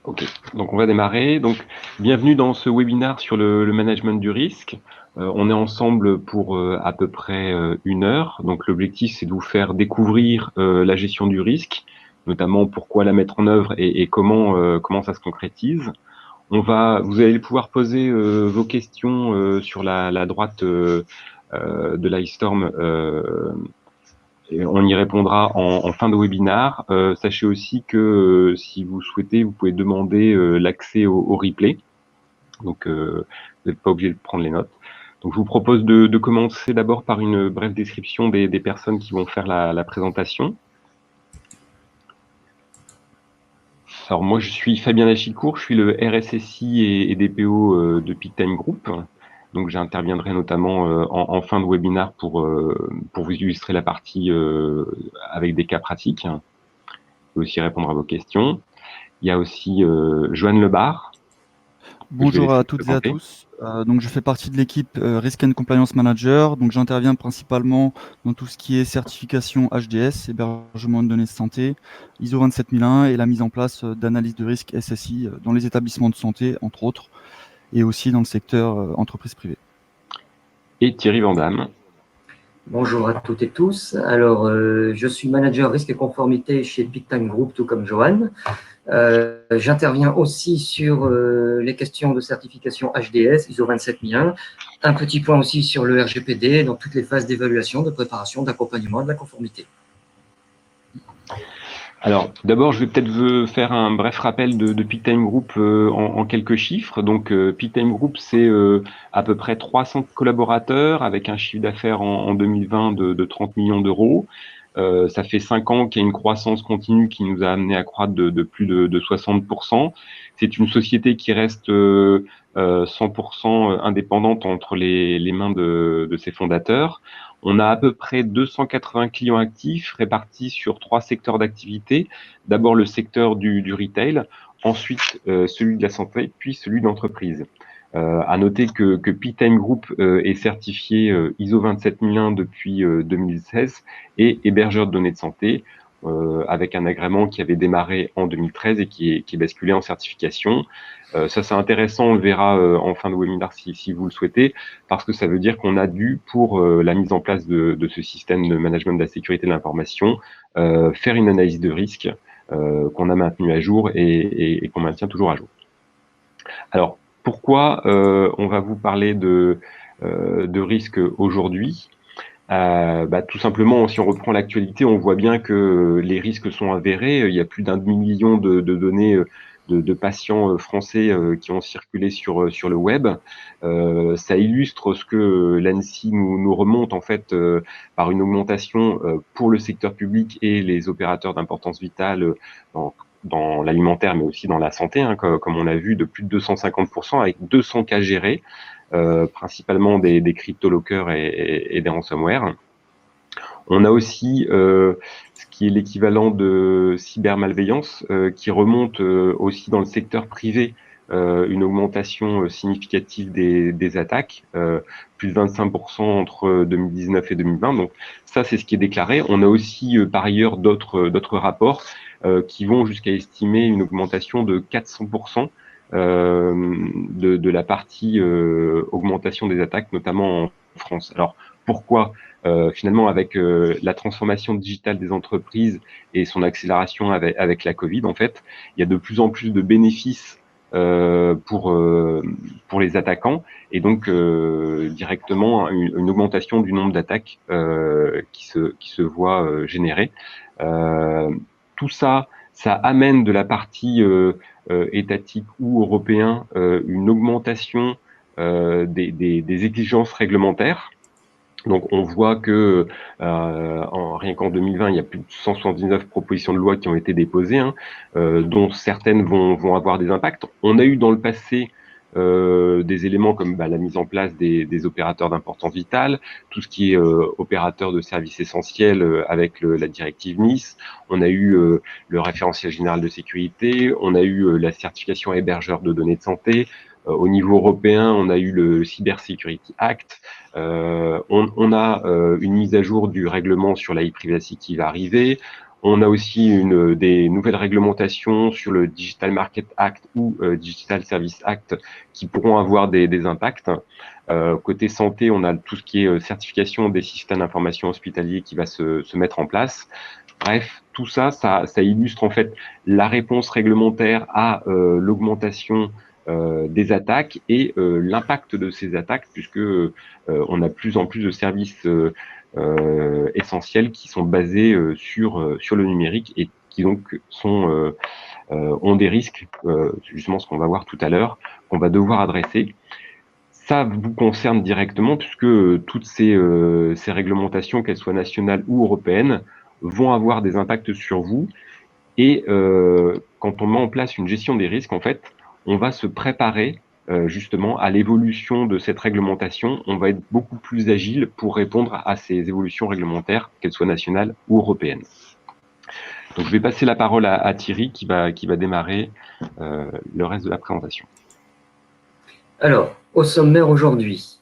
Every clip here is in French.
Ok, donc on va démarrer. Donc, bienvenue dans ce webinaire sur le management du risque. On est ensemble pour à peu près 1 heure. Donc, l'objectif, c'est de vous faire découvrir la gestion du risque, notamment pourquoi la mettre en œuvre et comment ça se concrétise. Vous allez pouvoir poser vos questions sur la droite de l'iStorm. Et on y répondra en fin de webinaire. Sachez aussi que si vous souhaitez, vous pouvez demander l'accès au replay. Donc, vous n'êtes pas obligé de prendre les notes. Donc, je vous propose de commencer d'abord par une brève description des personnes qui vont faire la présentation. Alors, moi, je suis Fabien Lachicourt, je suis le RSSI et DPO de Peak Time Group. Donc, j'interviendrai notamment en fin de webinaire pour vous illustrer la partie avec des cas pratiques. Je peux aussi répondre à vos questions. Il y a aussi Joanne Lebar, que je vais Bonjour laisser à vous toutes et à présenter. tous. Donc, je fais partie de l'équipe Risk and Compliance Manager. Donc, j'interviens principalement dans tout ce qui est certification HDS, hébergement de données de santé, ISO 27001 et la mise en place d'analyse de risque SSI dans les établissements de santé, entre autres, et aussi dans le secteur entreprise privée. Et Thierry Vandamme. Bonjour à toutes et tous. Alors, je suis manager risque et conformité chez Peak Time Group, tout comme Johan. J'interviens aussi sur les questions de certification HDS, ISO 27001. Un petit point aussi sur le RGPD, dans toutes les phases d'évaluation, de préparation, d'accompagnement de la conformité. Alors, d'abord, je vais peut-être faire un bref rappel de Peak Time Group en quelques chiffres. Donc, Peak Time Group, c'est à peu près 300 collaborateurs avec un chiffre d'affaires en 2020 de 30 millions d'euros. Ça fait 5 ans qu'il y a une croissance continue qui nous a amené à croître de plus de 60%. C'est une société qui reste 100% indépendante entre les mains de ses fondateurs. On a à peu près 280 clients actifs répartis sur 3 secteurs d'activité. D'abord le secteur du retail, ensuite celui de la santé, puis celui de l'entreprise. À noter que Peak Time Group est certifié ISO 27001 depuis 2016 et hébergeur de données de santé, avec un agrément qui avait démarré en 2013 et qui est basculé en certification. Ça, c'est intéressant, on le verra en fin de webinaire si vous le souhaitez, parce que ça veut dire qu'on a dû, pour la mise en place de ce système de management de la sécurité de l'information, faire une analyse de risque qu'on a maintenue à jour et qu'on maintient toujours à jour. Alors, pourquoi on va vous parler de risque aujourd'hui? Tout simplement, si on reprend l'actualité, on voit bien que les risques sont avérés. Il y a plus d'1 demi-million de données de patients français qui ont circulé sur le web. Ça illustre ce que l'ANSSI nous remonte en fait par une augmentation pour le secteur public et les opérateurs d'importance vitale dans l'alimentaire, mais aussi dans la santé, hein, comme on a vu, de plus de 250%, avec 200 cas gérés, principalement des crypto-lockers et des ransomware. On a aussi ce qui est l'équivalent de cybermalveillance, qui remonte aussi dans le secteur privé, une augmentation significative des attaques, plus de 25% entre 2019 et 2020. Donc ça, c'est ce qui est déclaré. On a aussi par ailleurs d'autres rapports qui vont jusqu'à estimer une augmentation de 400% de la partie augmentation des attaques, notamment en France. Alors pourquoi finalement avec la transformation digitale des entreprises et son accélération avec la Covid, en fait, il y a de plus en plus de bénéfices pour les attaquants et donc directement une augmentation du nombre d'attaques qui se voit générer. Tout ça, ça amène de la partie étatique ou européen une augmentation des exigences réglementaires. Donc on voit que rien qu'en 2020, il y a plus de 179 propositions de loi qui ont été déposées, hein, dont certaines vont avoir des impacts. On a eu dans le passé des éléments comme la mise en place des opérateurs d'importance vitale, tout ce qui est opérateur de services essentiels avec la directive Nice. On a eu le référentiel général de sécurité, on a eu la certification hébergeur de données de santé. Au niveau européen, on a eu le Cyber Security Act. On a une mise à jour du règlement sur la e-privacy qui va arriver. On a aussi des nouvelles réglementations sur le Digital Market Act ou Digital Service Act qui pourront avoir des impacts. Côté santé, on a tout ce qui est certification des systèmes d'information hospitaliers qui va se mettre en place. Bref, tout ça, ça illustre en fait la réponse réglementaire à l'augmentation des attaques et l'impact de ces attaques, puisque on a de plus en plus de services essentiels qui sont basés sur le numérique et qui donc ont des risques, justement ce qu'on va voir tout à l'heure, qu'on va devoir adresser. Ça vous concerne directement puisque toutes ces réglementations, qu'elles soient nationales ou européennes, vont avoir des impacts sur vous. Et quand on met en place une gestion des risques, en fait, on va se préparer justement à l'évolution de cette réglementation. On va être beaucoup plus agile pour répondre à ces évolutions réglementaires, qu'elles soient nationales ou européennes. Donc, je vais passer la parole à Thierry qui va démarrer le reste de la présentation. Alors, au sommaire aujourd'hui,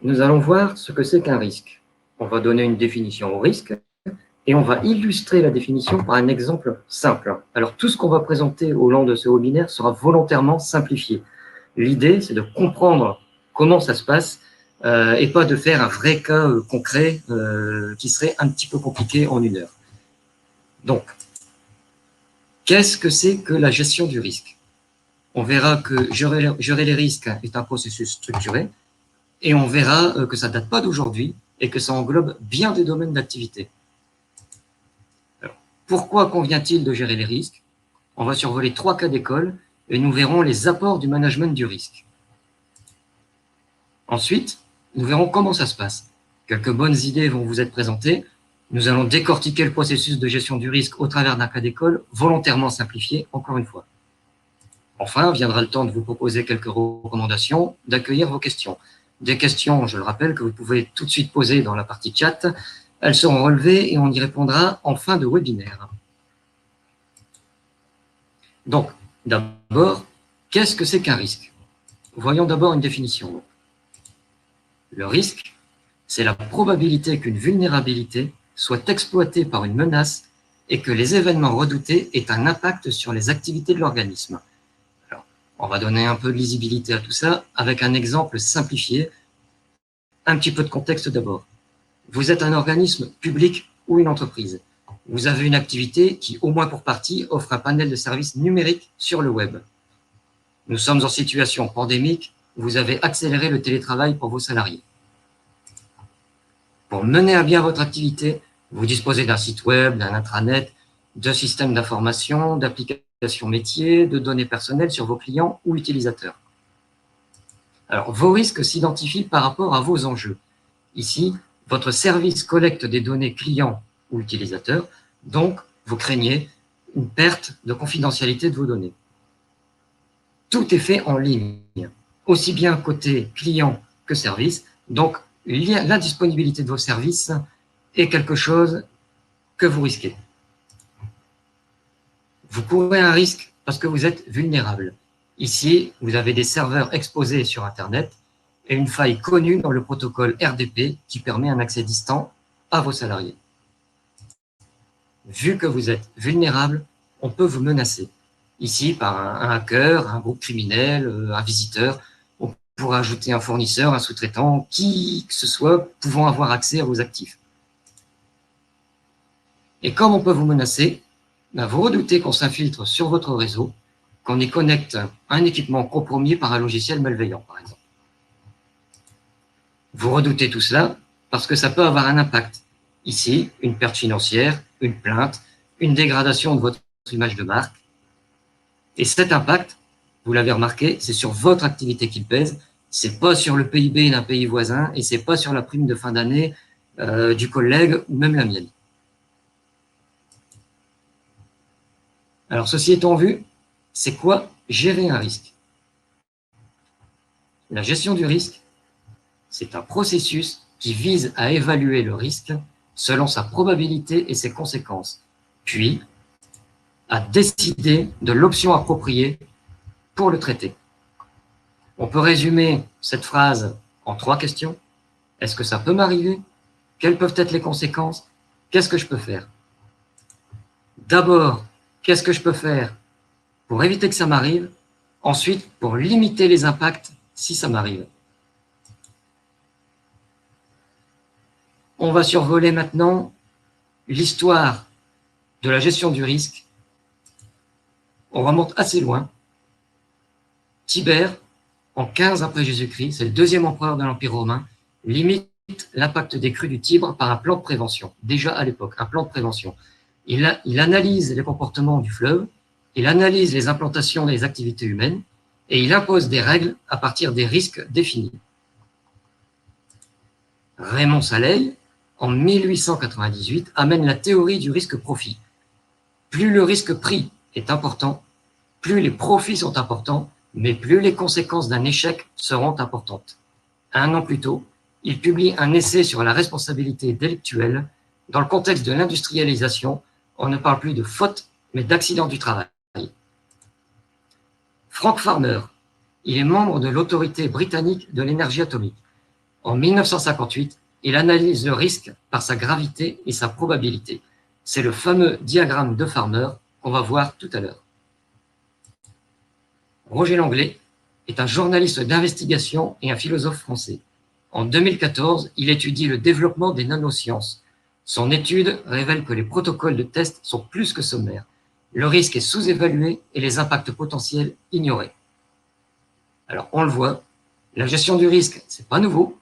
nous allons voir ce que c'est qu'un risque. On va donner une définition au risque et on va illustrer la définition par un exemple simple. Alors, tout ce qu'on va présenter au long de ce webinaire sera volontairement simplifié. L'idée, c'est de comprendre comment ça se passe et pas de faire un vrai cas concret qui serait un petit peu compliqué en 1 heure. Donc, qu'est-ce que c'est que la gestion du risque? On verra que gérer les risques est un processus structuré et on verra que ça ne date pas d'aujourd'hui et que ça englobe bien des domaines d'activité. Pourquoi convient-il de gérer les risques? On va survoler 3 cas d'école et nous verrons les apports du management du risque. Ensuite, nous verrons comment ça se passe. Quelques bonnes idées vont vous être présentées. Nous allons décortiquer le processus de gestion du risque au travers d'un cas d'école volontairement simplifié, encore une fois. Enfin, viendra le temps de vous proposer quelques recommandations, d'accueillir vos questions. Des questions, je le rappelle, que vous pouvez tout de suite poser dans la partie chat. Elles seront relevées et on y répondra en fin de webinaire. Donc, d'abord, qu'est-ce que c'est qu'un risque? Voyons d'abord une définition. Le risque, c'est la probabilité qu'une vulnérabilité soit exploitée par une menace et que les événements redoutés aient un impact sur les activités de l'organisme. Alors, on va donner un peu de lisibilité à tout ça avec un exemple simplifié. Un petit peu de contexte d'abord. Vous êtes un organisme public ou une entreprise. Vous avez une activité qui, au moins pour partie, offre un panel de services numériques sur le web. Nous sommes en situation pandémique, vous avez accéléré le télétravail pour vos salariés. Pour mener à bien votre activité, vous disposez d'un site web, d'un intranet, de systèmes d'information, d'applications métiers, de données personnelles sur vos clients ou utilisateurs. Alors, vos risques s'identifient par rapport à vos enjeux. Ici, votre service collecte des données clients ou utilisateurs, donc vous craignez une perte de confidentialité de vos données. Tout est fait en ligne, aussi bien côté client que service, donc l'indisponibilité de vos services est quelque chose que vous risquez. Vous courez un risque parce que vous êtes vulnérable. Ici, vous avez des serveurs exposés sur Internet et une faille connue dans le protocole RDP qui permet un accès distant à vos salariés. Vu que vous êtes vulnérable, on peut vous menacer. Ici, par un hacker, un groupe criminel, un visiteur, on pourra ajouter un fournisseur, un sous-traitant, qui que ce soit pouvant avoir accès à vos actifs. Et comme on peut vous menacer, vous redoutez qu'on s'infiltre sur votre réseau, qu'on y connecte un équipement compromis par un logiciel malveillant, par exemple. Vous redoutez tout cela parce que ça peut avoir un impact. Ici, une perte financière, une plainte, une dégradation de votre image de marque. Et cet impact, vous l'avez remarqué, c'est sur votre activité qu'il pèse, c'est pas sur le PIB d'un pays voisin et c'est pas sur la prime de fin d'année du collègue ou même la mienne. Alors, ceci étant vu, c'est quoi gérer un risque? La gestion du risque, c'est un processus qui vise à évaluer le risque selon sa probabilité et ses conséquences, puis à décider de l'option appropriée pour le traiter. On peut résumer cette phrase en 3 questions. Est-ce que ça peut m'arriver? Quelles peuvent être les conséquences? Qu'est-ce que je peux faire? D'abord, qu'est-ce que je peux faire pour éviter que ça m'arrive? Ensuite, pour limiter les impacts si ça m'arrive. On va survoler maintenant l'histoire de la gestion du risque. On remonte assez loin. Tibère, en 15 après Jésus-Christ, c'est le deuxième empereur de l'Empire romain, limite l'impact des crues du Tibre par un plan de prévention. Déjà à l'époque, un plan de prévention. Il analyse les comportements du fleuve, il analyse les implantations des activités humaines et il impose des règles à partir des risques définis. Raymond Saleil, en 1898, amène la théorie du risque-profit. Plus le risque-prix est important, plus les profits sont importants, mais plus les conséquences d'un échec seront importantes. Un an plus tôt, il publie un essai sur la responsabilité délictuelle. Dans le contexte de l'industrialisation, on ne parle plus de faute, mais d'accident du travail. Frank Farmer, il est membre de l'autorité britannique de l'énergie atomique. En 1958, il analyse le risque par sa gravité et sa probabilité. C'est le fameux diagramme de Farmer qu'on va voir tout à l'heure. Roger Langlais est un journaliste d'investigation et un philosophe français. En 2014, il étudie le développement des nanosciences. Son étude révèle que les protocoles de test sont plus que sommaires. Le risque est sous-évalué et les impacts potentiels ignorés. Alors, on le voit, la gestion du risque, c'est pas nouveau,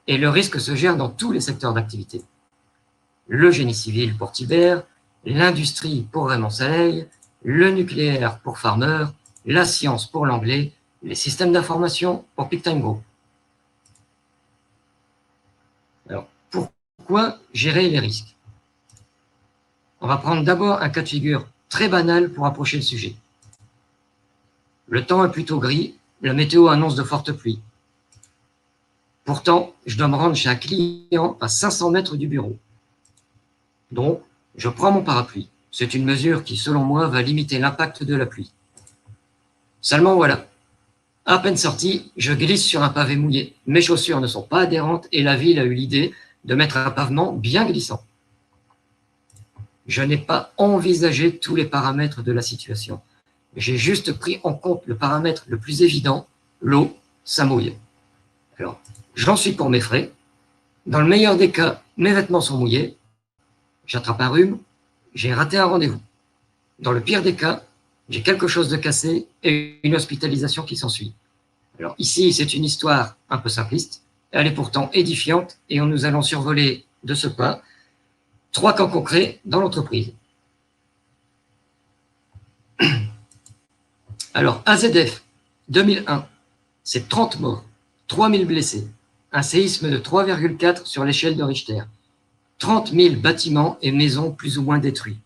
et le risque se gère dans tous les secteurs d'activité. Le génie civil pour Tibère, l'industrie pour Raymond Saleil, le nucléaire pour Farmer, la science pour Langlais, les systèmes d'information pour Peak Time Group. Alors, pourquoi gérer les risques? On va prendre d'abord un cas de figure très banal pour approcher le sujet. Le temps est plutôt gris, la météo annonce de fortes pluies. Pourtant, je dois me rendre chez un client à 500 mètres du bureau. Donc, je prends mon parapluie. C'est une mesure qui, selon moi, va limiter l'impact de la pluie. Seulement voilà, à peine sorti, je glisse sur un pavé mouillé. Mes chaussures ne sont pas adhérentes et la ville a eu l'idée de mettre un pavement bien glissant. Je n'ai pas envisagé tous les paramètres de la situation. J'ai juste pris en compte le paramètre le plus évident, l'eau, ça mouille. Alors, j'en suis pour mes frais. Dans le meilleur des cas, mes vêtements sont mouillés. J'attrape un rhume, j'ai raté un rendez-vous. Dans le pire des cas, j'ai quelque chose de cassé et une hospitalisation qui s'ensuit. Alors ici, c'est une histoire un peu simpliste. Elle est pourtant édifiante et nous allons survoler de ce pas 3 cas concrets dans l'entreprise. Alors, AZF, 2001, c'est 30 morts, 3000 blessés, un séisme de 3,4 sur l'échelle de Richter, 30 000 bâtiments et maisons plus ou moins détruits,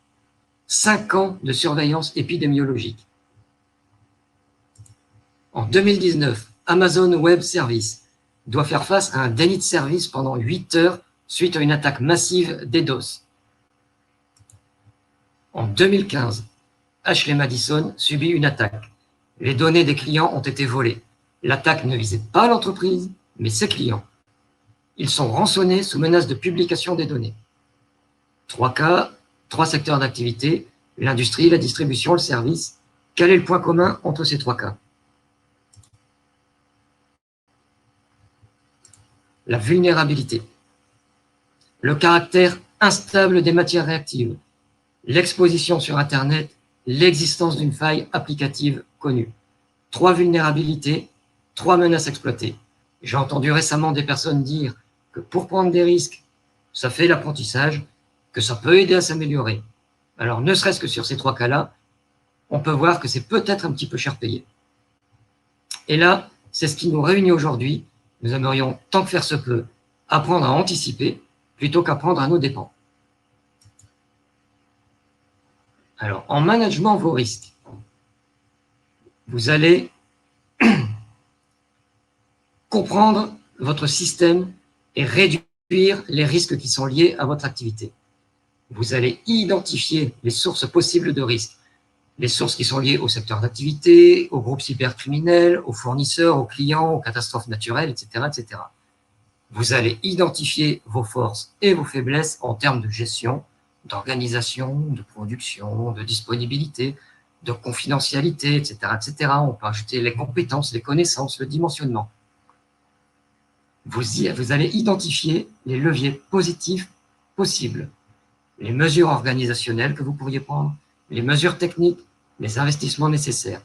5 ans de surveillance épidémiologique. En 2019, Amazon Web Services doit faire face à un déni de service pendant 8 heures suite à une attaque massive DDoS. En 2015, Ashley Madison subit une attaque. Les données des clients ont été volées. L'attaque ne visait pas l'entreprise, mais ses clients. Ils sont rançonnés sous menace de publication des données. 3 cas, 3 secteurs d'activité, l'industrie, la distribution, le service. Quel est le point commun entre ces 3 cas? La vulnérabilité. Le caractère instable des matières réactives. L'exposition sur Internet, l'existence d'une faille applicative connue. 3 vulnérabilités, 3 menaces exploitées. J'ai entendu récemment des personnes dire que pour prendre des risques, ça fait l'apprentissage, que ça peut aider à s'améliorer. Alors, ne serait-ce que sur ces 3 cas-là, on peut voir que c'est peut-être un petit peu cher payé. Et là, c'est ce qui nous réunit aujourd'hui. Nous aimerions, tant que faire se peut, apprendre à anticiper plutôt qu'apprendre à nos dépens. Alors, en management vos risques, vous allez comprendre votre système et réduire les risques qui sont liés à votre activité. Vous allez identifier les sources possibles de risques, les sources qui sont liées au secteur d'activité, aux groupes cybercriminels, aux fournisseurs, aux clients, aux catastrophes naturelles, etc., etc. Vous allez identifier vos forces et vos faiblesses en termes de gestion, d'organisation, de production, de disponibilité, de confidentialité, etc., etc. On peut ajouter les compétences, les connaissances, le dimensionnement. Vous allez identifier les leviers positifs possibles, les mesures organisationnelles que vous pourriez prendre, les mesures techniques, les investissements nécessaires.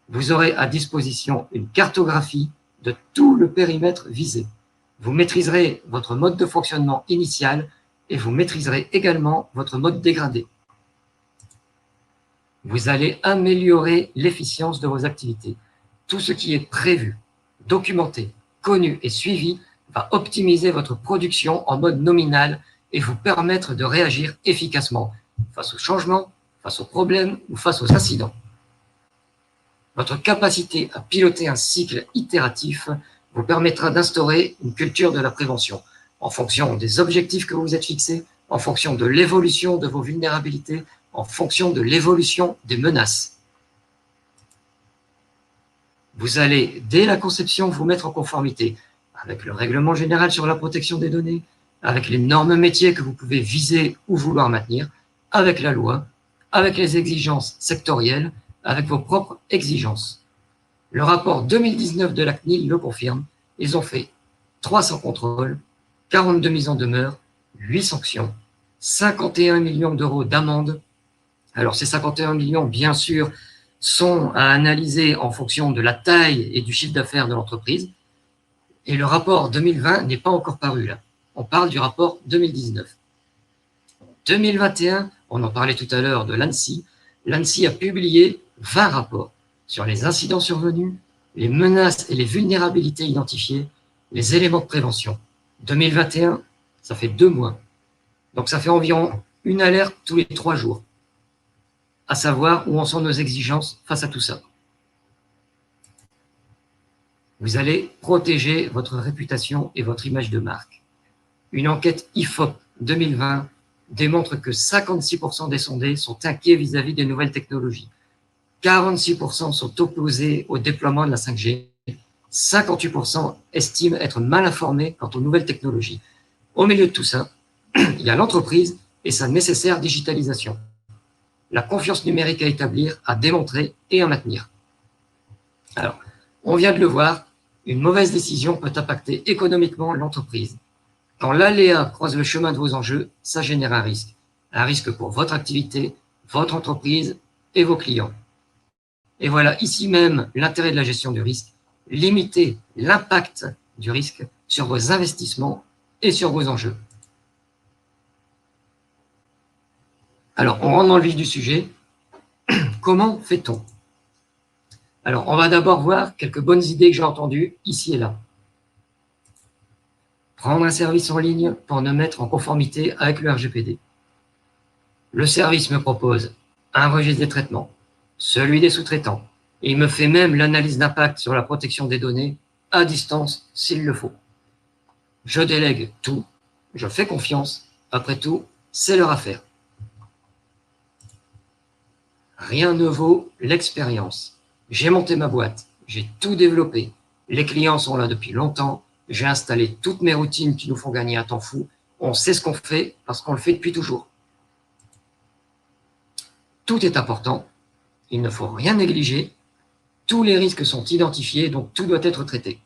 Vous aurez à disposition une cartographie de tout le périmètre visé. Vous maîtriserez votre mode de fonctionnement initial et vous maîtriserez également votre mode dégradé. Vous allez améliorer l'efficience de vos activités. Tout ce qui est prévu, documenté, connu et suivi va optimiser votre production en mode nominal et vous permettre de réagir efficacement face aux changements, face aux problèmes ou face aux incidents. Votre capacité à piloter un cycle itératif vous permettra d'instaurer une culture de la prévention en fonction des objectifs que vous vous êtes fixés, en fonction de l'évolution de vos vulnérabilités, en fonction de l'évolution des menaces. Vous allez, dès la conception, vous mettre en conformité avec le règlement général sur la protection des données, avec les normes métiers que vous pouvez viser ou vouloir maintenir, avec la loi, avec les exigences sectorielles, avec vos propres exigences. Le rapport 2019 de la CNIL le confirme. Ils ont fait 300 contrôles, 42 mises en demeure, 8 sanctions, 51 millions d'euros d'amende. Alors ces 51 millions, bien sûr, sont à analyser en fonction de la taille et du chiffre d'affaires de l'entreprise. Et le rapport 2020 n'est pas encore paru là. On parle du rapport 2019. 2021, on en parlait tout à l'heure de l'ANSSI. L'ANSSI a publié 20 rapports sur les incidents survenus, les menaces et les vulnérabilités identifiées, les éléments de prévention. 2021, ça fait 2 mois. Donc ça fait environ une alerte tous les 3 jours, à savoir où en sont nos exigences face à tout ça. Vous allez protéger votre réputation et votre image de marque. Une enquête IFOP 2020 démontre que 56% des sondés sont inquiets vis-à-vis des nouvelles technologies. 46% sont opposés au déploiement de la 5G. 58% estiment être mal informés quant aux nouvelles technologies. Au milieu de tout ça, il y a l'entreprise et sa nécessaire digitalisation. La confiance numérique à établir, à démontrer et à maintenir. Alors, on vient de le voir, une mauvaise décision peut impacter économiquement l'entreprise. Quand l'aléa croise le chemin de vos enjeux, ça génère un risque. Un risque pour votre activité, votre entreprise et vos clients. Et voilà ici même l'intérêt de la gestion du risque, limiter l'impact du risque sur vos investissements et sur vos enjeux. Alors, on rentre dans le vif du sujet. Comment fait-on? Alors, on va d'abord voir quelques bonnes idées que j'ai entendues ici et là. Prendre un service en ligne pour me mettre en conformité avec le RGPD. Le service me propose un registre des traitements, celui des sous-traitants, et il me fait même l'analyse d'impact sur la protection des données à distance s'il le faut. Je délègue tout, je fais confiance, après tout, c'est leur affaire. Rien ne vaut l'expérience. J'ai monté ma boîte, j'ai tout développé, les clients sont là depuis longtemps, j'ai installé toutes mes routines qui nous font gagner un temps fou, on sait ce qu'on fait parce qu'on le fait depuis toujours. Tout est important, il ne faut rien négliger, tous les risques sont identifiés, donc tout doit être traité.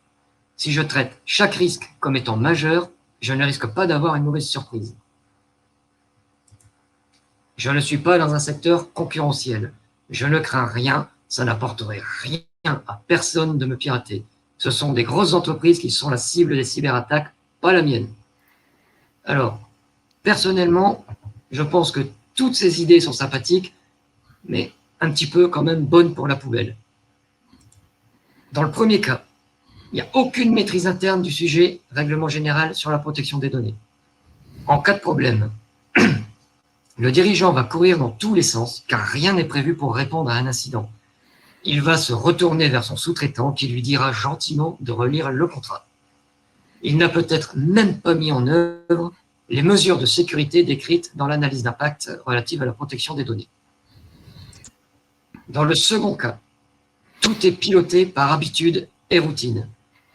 Si je traite chaque risque comme étant majeur, je ne risque pas d'avoir une mauvaise surprise. Je ne suis pas dans un secteur concurrentiel. Je ne crains rien, ça n'apporterait rien à personne de me pirater. Ce sont des grosses entreprises qui sont la cible des cyberattaques, pas la mienne. Alors, personnellement, je pense que toutes ces idées sont sympathiques, mais un petit peu quand même bonnes pour la poubelle. Dans le premier cas, il n'y a aucune maîtrise interne du sujet règlement général sur la protection des données. En cas de problème, le dirigeant va courir dans tous les sens car rien n'est prévu pour répondre à un incident. Il va se retourner vers son sous-traitant qui lui dira gentiment de relire le contrat. Il n'a peut-être même pas mis en œuvre les mesures de sécurité décrites dans l'analyse d'impact relative à la protection des données. Dans le second cas, tout est piloté par habitude et routine.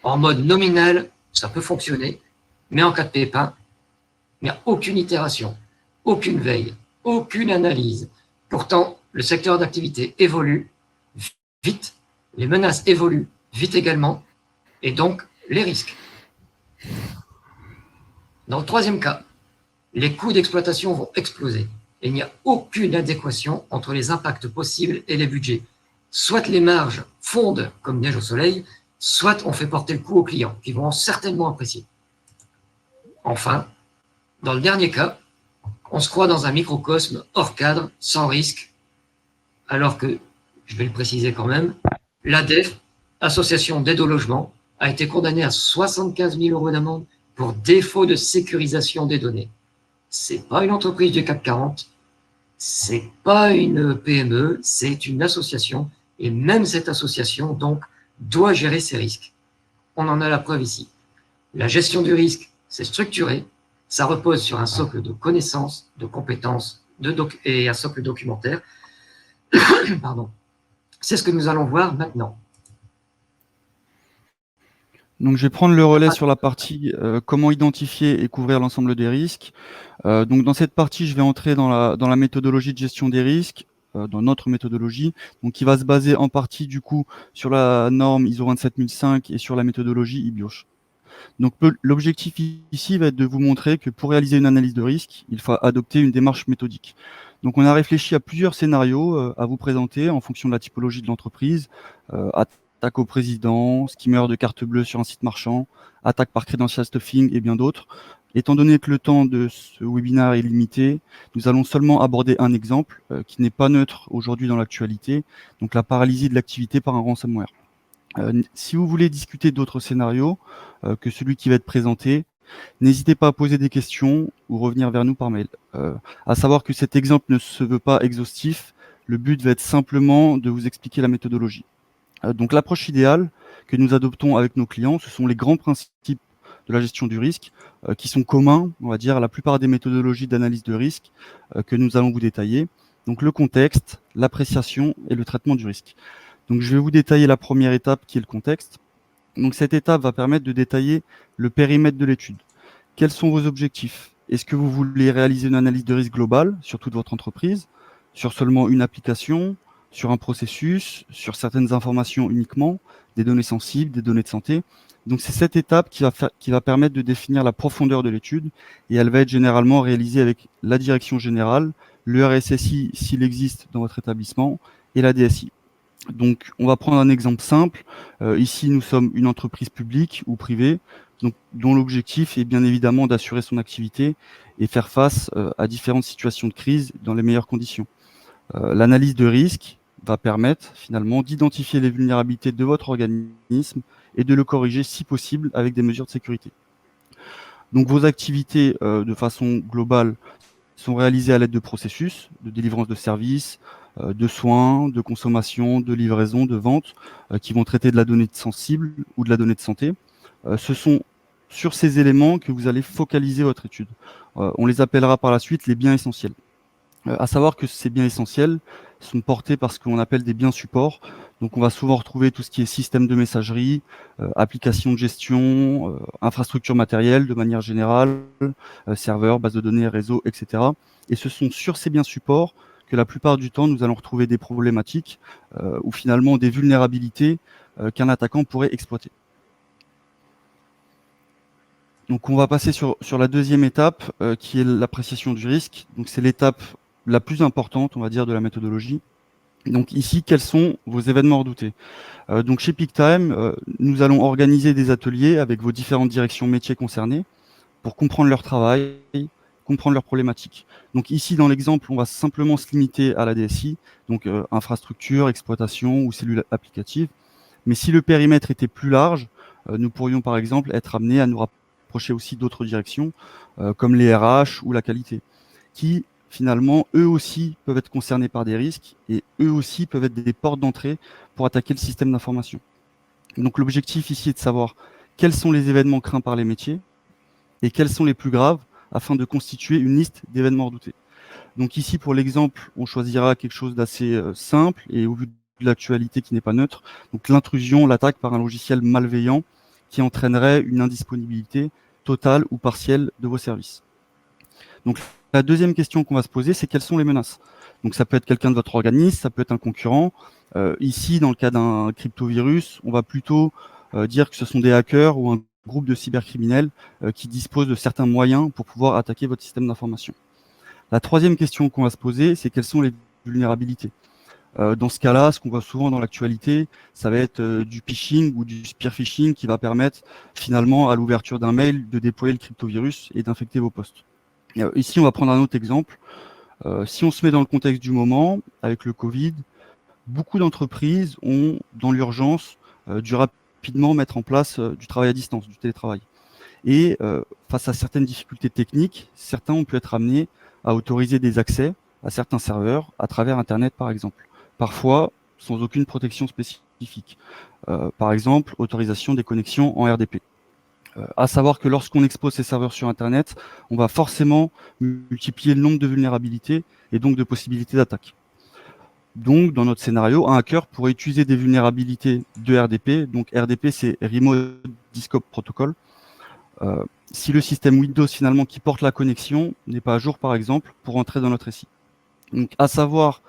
En mode nominal, ça peut fonctionner, mais en cas de pépin, il n'y a aucune itération, aucune veille, aucune analyse. Pourtant, le secteur d'activité évolue vite, les menaces évoluent vite également, et donc les risques. Dans le troisième cas, les coûts d'exploitation vont exploser. Et il n'y a aucune adéquation entre les impacts possibles et les budgets. Soit les marges fondent comme neige au soleil, soit on fait porter le coût aux clients, qui vont certainement apprécier. Enfin, dans le dernier cas, on se croit dans un microcosme hors cadre, sans risque, alors que, je vais le préciser quand même, l'ADEF, Association d'aide au logement, a été condamnée à 75 000 € d'amende pour défaut de sécurisation des données. C'est pas une entreprise du CAC 40, c'est pas une PME, c'est une association, et même cette association, donc, doit gérer ses risques. On en a la preuve ici. La gestion du risque, c'est structuré, ça repose sur un socle de connaissances, de compétences et un socle documentaire. Pardon. C'est ce que nous allons voir maintenant. Donc, je vais prendre le relais sur la partie comment identifier et couvrir l'ensemble des risques. Donc, dans cette partie, je vais entrer dans la méthodologie de gestion des risques, dans notre méthodologie, donc qui va se baser en partie du coup sur la norme ISO 27005 et sur la méthodologie IBIOCH. Donc, l'objectif ici va être de vous montrer que pour réaliser une analyse de risque, il faut adopter une démarche méthodique. Donc, on a réfléchi à plusieurs scénarios à vous présenter en fonction de la typologie de l'entreprise, attaque au président, skimmer de carte bleue sur un site marchand, attaque par credential stuffing et bien d'autres. Étant donné que le temps de ce webinaire est limité, nous allons seulement aborder un exemple qui n'est pas neutre aujourd'hui dans l'actualité, donc la paralysie de l'activité par un ransomware. Si vous voulez discuter d'autres scénarios que celui qui va être présenté, n'hésitez pas à poser des questions ou revenir vers nous par mail. À savoir que cet exemple ne se veut pas exhaustif, le but va être simplement de vous expliquer la méthodologie. Donc l'approche idéale que nous adoptons avec nos clients, ce sont les grands principes de la gestion du risque qui sont communs, on va dire, à la plupart des méthodologies d'analyse de risque que nous allons vous détailler. Donc le contexte, l'appréciation et le traitement du risque. Donc je vais vous détailler la première étape qui est le contexte. Donc cette étape va permettre de détailler le périmètre de l'étude. Quels sont vos objectifs? Est-ce que vous voulez réaliser une analyse de risque globale sur toute votre entreprise, sur seulement une application, sur un processus, sur certaines informations uniquement, des données sensibles, des données de santé? Donc c'est cette étape qui va permettre de définir la profondeur de l'étude et elle va être généralement réalisée avec la direction générale, le RSSI s'il existe dans votre établissement et la DSI. Donc, on va prendre un exemple simple. Ici, nous sommes une entreprise publique ou privée, donc, dont l'objectif est bien évidemment d'assurer son activité et faire face à différentes situations de crise dans les meilleures conditions. L'analyse de risque va permettre finalement d'identifier les vulnérabilités de votre organisme et de le corriger si possible avec des mesures de sécurité. Donc, vos activités de façon globale sont réalisées à l'aide de processus, de délivrance de services, de soins, de consommation, de livraison, de vente, qui vont traiter de la donnée sensible ou de la donnée de santé. Ce sont sur ces éléments que vous allez focaliser votre étude. On les appellera par la suite les biens essentiels. À savoir que ces biens essentiels sont portés par ce qu'on appelle des biens supports. Donc on va souvent retrouver tout ce qui est système de messagerie, applications de gestion, infrastructure matérielle de manière générale, serveurs, bases de données, réseaux, etc. Et ce sont sur ces biens supports que la plupart du temps, nous allons retrouver des problématiques ou finalement des vulnérabilités qu'un attaquant pourrait exploiter. Donc on va passer sur la deuxième étape qui est l'appréciation du risque. Donc c'est l'étape la plus importante, on va dire, de la méthodologie. Donc ici, quels sont vos événements redoutés? Donc chez PeakTime, nous allons organiser des ateliers avec vos différentes directions métiers concernées pour comprendre leur travail, comprendre leurs problématiques. Donc ici, dans l'exemple, on va simplement se limiter à la DSI, donc infrastructure, exploitation ou cellule applicative. Mais si le périmètre était plus large, nous pourrions par exemple être amenés à nous rapprocher aussi d'autres directions, comme les RH ou la qualité, qui finalement, eux aussi peuvent être concernés par des risques et eux aussi peuvent être des portes d'entrée pour attaquer le système d'information. Donc l'objectif ici est de savoir quels sont les événements craints par les métiers et quels sont les plus graves afin de constituer une liste d'événements redoutés. Donc ici, pour l'exemple, on choisira quelque chose d'assez simple et au vu de l'actualité qui n'est pas neutre. Donc l'intrusion, l'attaque par un logiciel malveillant qui entraînerait une indisponibilité totale ou partielle de vos services. Donc la deuxième question qu'on va se poser, c'est quelles sont les menaces. Donc ça peut être quelqu'un de votre organisme, ça peut être un concurrent. Ici, dans le cas d'un cryptovirus, on va plutôt dire que ce sont des hackers ou un groupe de cybercriminels qui disposent de certains moyens pour pouvoir attaquer votre système d'information. La troisième question qu'on va se poser, c'est quelles sont les vulnérabilités. Dans ce cas-là, ce qu'on voit souvent dans l'actualité, ça va être du phishing ou du spear phishing qui va permettre finalement à l'ouverture d'un mail de déployer le cryptovirus et d'infecter vos postes. Ici, on va prendre un autre exemple. Si on se met dans le contexte du moment, avec le Covid, beaucoup d'entreprises ont, dans l'urgence, dû rapidement mettre en place du travail à distance, du télétravail. Et face à certaines difficultés techniques, certains ont pu être amenés à autoriser des accès à certains serveurs à travers Internet, par exemple. Parfois, sans aucune protection spécifique. Par exemple, autorisation des connexions en RDP. À savoir que lorsqu'on expose ces serveurs sur Internet, on va forcément multiplier le nombre de vulnérabilités et donc de possibilités d'attaque. Donc, dans notre scénario, un hacker pourrait utiliser des vulnérabilités de RDP. Donc, RDP, c'est Remote Desktop Protocol. Si le système Windows, finalement, qui porte la connexion n'est pas à jour, par exemple, pour entrer dans notre SI. Donc, à savoir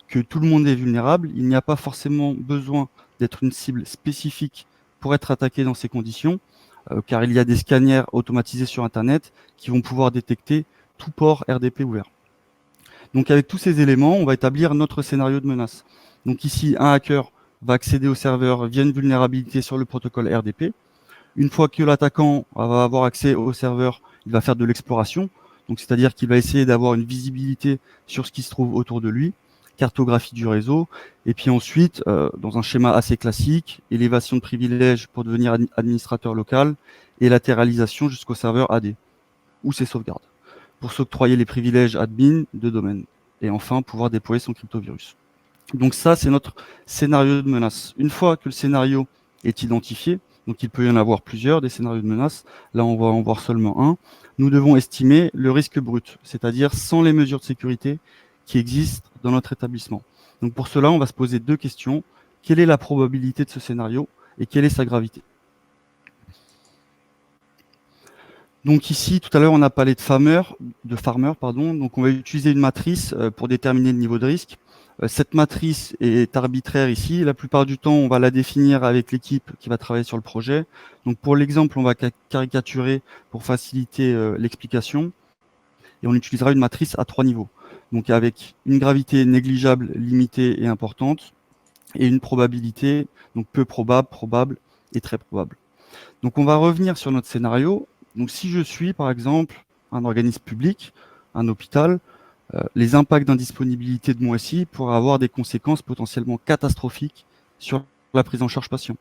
que tout le monde est vulnérable, il n'y a pas forcément besoin d'être une cible spécifique pour être attaqué dans ces conditions, car il y a des scanners automatisés sur Internet qui vont pouvoir détecter tout port RDP ouvert. Donc avec tous ces éléments, on va établir notre scénario de menace. Donc ici, un hacker va accéder au serveur via une vulnérabilité sur le protocole RDP. Une fois que l'attaquant va avoir accès au serveur, il va faire de l'exploration, donc c'est-à-dire qu'il va essayer d'avoir une visibilité sur ce qui se trouve autour de lui, cartographie du réseau, et puis ensuite, dans un schéma assez classique, élévation de privilèges pour devenir administrateur local et latéralisation jusqu'au serveur AD, ou ses sauvegardes, pour s'octroyer les privilèges admin de domaine, et enfin pouvoir déployer son cryptovirus. Donc ça, c'est notre scénario de menace. Une fois que le scénario est identifié, donc il peut y en avoir plusieurs, des scénarios de menace, là on va en voir seulement un, nous devons estimer le risque brut, c'est-à-dire sans les mesures de sécurité qui existent dans notre établissement. Donc pour cela, on va se poser deux questions. Quelle est la probabilité de ce scénario et quelle est sa gravité? Donc ici, tout à l'heure, on a parlé de farmer, donc on va utiliser une matrice pour déterminer le niveau de risque. Cette matrice est arbitraire ici. La plupart du temps, on va la définir avec l'équipe qui va travailler sur le projet. Donc pour l'exemple, on va caricaturer pour faciliter l'explication. Et on utilisera une matrice à 3 niveaux. Donc avec une gravité négligeable, limitée et importante, et une probabilité, donc peu probable, probable et très probable. Donc on va revenir sur notre scénario. Donc si je suis, par exemple, un organisme public, un hôpital, les impacts d'indisponibilité de mon SI pourraient avoir des conséquences potentiellement catastrophiques sur la prise en charge patient.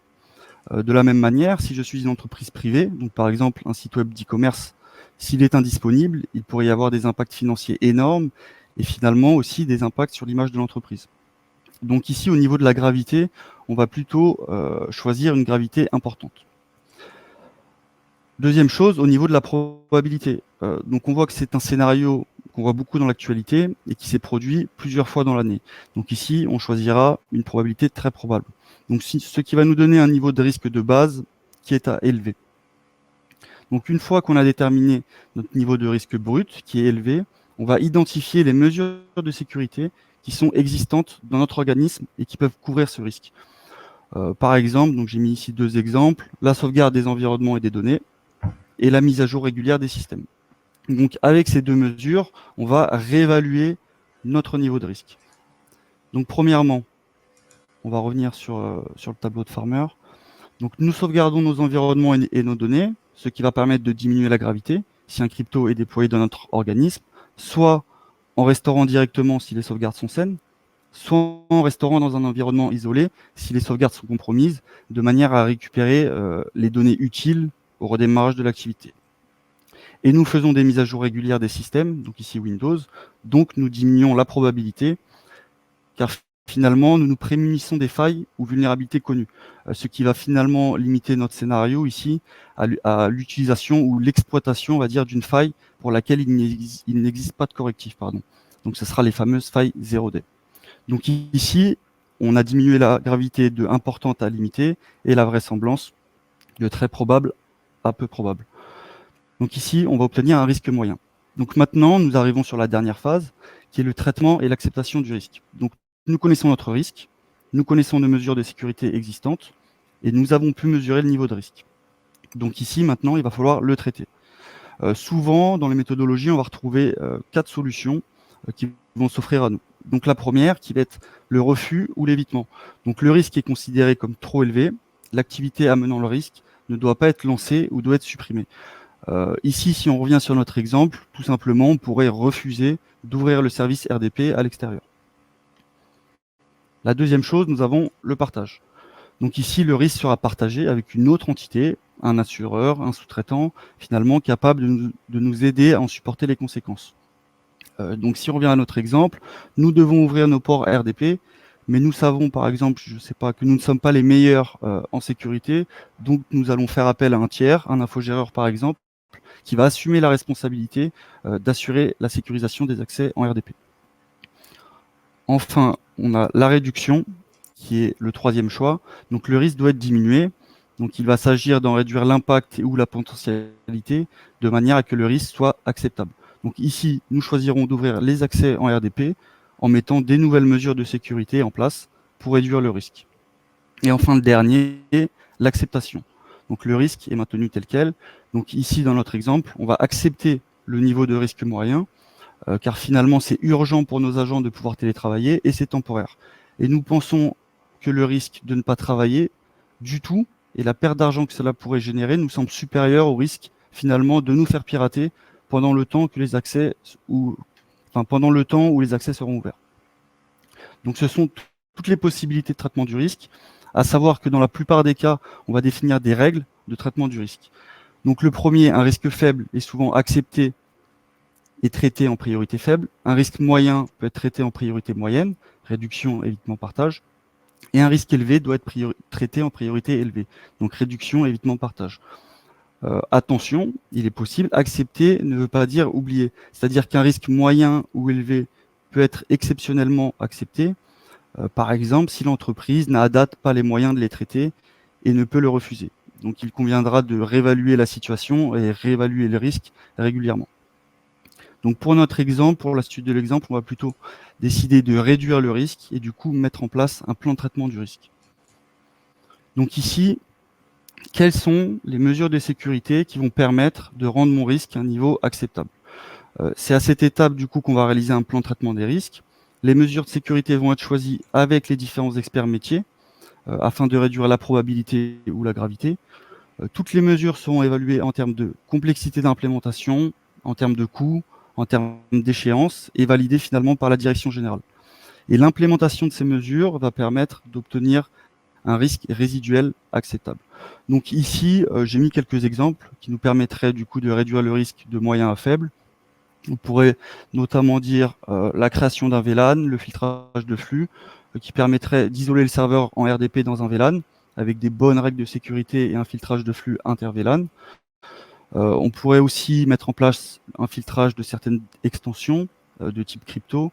De la même manière, si je suis une entreprise privée, donc par exemple un site web d'e-commerce, s'il est indisponible, il pourrait y avoir des impacts financiers énormes et finalement aussi des impacts sur l'image de l'entreprise. Donc ici, au niveau de la gravité, on va plutôt choisir une gravité importante. Deuxième chose, au niveau de la probabilité. Donc on voit que c'est un scénario qu'on voit beaucoup dans l'actualité et qui s'est produit plusieurs fois dans l'année. Donc ici, on choisira une probabilité très probable. Donc ce qui va nous donner un niveau de risque de base qui est à élevé. Donc une fois qu'on a déterminé notre niveau de risque brut qui est élevé, on va identifier les mesures de sécurité qui sont existantes dans notre organisme et qui peuvent couvrir ce risque. Par exemple, donc j'ai mis ici deux exemples, la sauvegarde des environnements et des données et la mise à jour régulière des systèmes. Donc avec ces deux mesures, on va réévaluer notre niveau de risque. Donc premièrement, on va revenir sur le tableau de Farmer. Donc nous sauvegardons nos environnements et nos données, ce qui va permettre de diminuer la gravité si un crypto est déployé dans notre organisme, soit en restaurant directement si les sauvegardes sont saines, soit en restaurant dans un environnement isolé si les sauvegardes sont compromises, de manière à récupérer les données utiles au redémarrage de l'activité. Et nous faisons des mises à jour régulières des systèmes, donc ici Windows, donc nous diminuons la probabilité, car finalement nous nous prémunissons des failles ou vulnérabilités connues, ce qui va finalement limiter notre scénario ici à l'utilisation ou l'exploitation, on va dire, d'une faille pour laquelle il n'existe pas de correctif. Donc ce sera les fameuses failles 0D. Donc ici, on a diminué la gravité de importante à limitée et la vraisemblance de très probable à peu probable. Donc ici, on va obtenir un risque moyen. Donc maintenant, nous arrivons sur la dernière phase, qui est le traitement et l'acceptation du risque. Donc nous connaissons notre risque, nous connaissons nos mesures de sécurité existantes, et nous avons pu mesurer le niveau de risque. Donc ici, maintenant, il va falloir le traiter. Souvent, dans les méthodologies, on va retrouver 4 solutions qui vont s'offrir à nous. Donc la première, qui va être le refus ou l'évitement. Donc le risque est considéré comme trop élevé, l'activité amenant le risque ne doit pas être lancée ou doit être supprimée. Ici, si on revient sur notre exemple, tout simplement, on pourrait refuser d'ouvrir le service RDP à l'extérieur. La deuxième chose, nous avons le partage. Donc ici, le risque sera partagé avec une autre entité, un assureur, un sous-traitant, finalement capable de nous aider à en supporter les conséquences. Donc si on revient à notre exemple, nous devons ouvrir nos ports RDP, mais nous savons par exemple, je ne sais pas, que nous ne sommes pas les meilleurs en sécurité, donc nous allons faire appel à un tiers, un infogéreur par exemple, qui va assumer la responsabilité d'assurer la sécurisation des accès en RDP. Enfin, on a la réduction, qui est le troisième choix. Donc le risque doit être diminué. Donc il va s'agir d'en réduire l'impact ou la potentialité de manière à que le risque soit acceptable. Donc ici, nous choisirons d'ouvrir les accès en RDP en mettant des nouvelles mesures de sécurité en place pour réduire le risque. Et enfin, le dernier, l'acceptation. Donc le risque est maintenu tel quel. Donc ici, dans notre exemple, on va accepter le niveau de risque moyen, car finalement, c'est urgent pour nos agents de pouvoir télétravailler et c'est temporaire. Et nous pensons que le risque de ne pas travailler du tout et la perte d'argent que cela pourrait générer nous semble supérieur au risque finalement de nous faire pirater pendant le temps que les accès pendant le temps où les accès seront ouverts. Donc ce sont toutes les possibilités de traitement du risque, à savoir que dans la plupart des cas, on va définir des règles de traitement du risque. Donc le premier, un risque faible, est souvent accepté et traité en priorité faible. Un risque moyen peut être traité en priorité moyenne, réduction, évitement, partage. Et un risque élevé doit être traité en priorité élevée, donc réduction, évitement, partage. Attention, il est possible, accepter ne veut pas dire oublier. C'est-à-dire qu'un risque moyen ou élevé peut être exceptionnellement accepté. Par exemple, si l'entreprise n'a à date pas les moyens de les traiter et ne peut le refuser. Donc il conviendra de réévaluer la situation et réévaluer le risque régulièrement. Donc pour notre exemple, pour la suite de l'exemple, on va plutôt décider de réduire le risque et du coup mettre en place un plan de traitement du risque. Donc ici, quelles sont les mesures de sécurité qui vont permettre de rendre mon risque à un niveau acceptable? C'est à cette étape du coup qu'on va réaliser un plan de traitement des risques. Les mesures de sécurité vont être choisies avec les différents experts métiers afin de réduire la probabilité ou la gravité. Toutes les mesures seront évaluées en termes de complexité d'implémentation, en termes de coûts, en termes d'échéance et validées finalement par la direction générale. Et l'implémentation de ces mesures va permettre d'obtenir un risque résiduel acceptable. Donc ici, j'ai mis quelques exemples qui nous permettraient du coup de réduire le risque de moyen à faible. On pourrait notamment dire la création d'un VLAN, le filtrage de flux, qui permettrait d'isoler le serveur en RDP dans un VLAN avec des bonnes règles de sécurité et un filtrage de flux inter-VLAN. On pourrait aussi mettre en place un filtrage de certaines extensions de type crypto.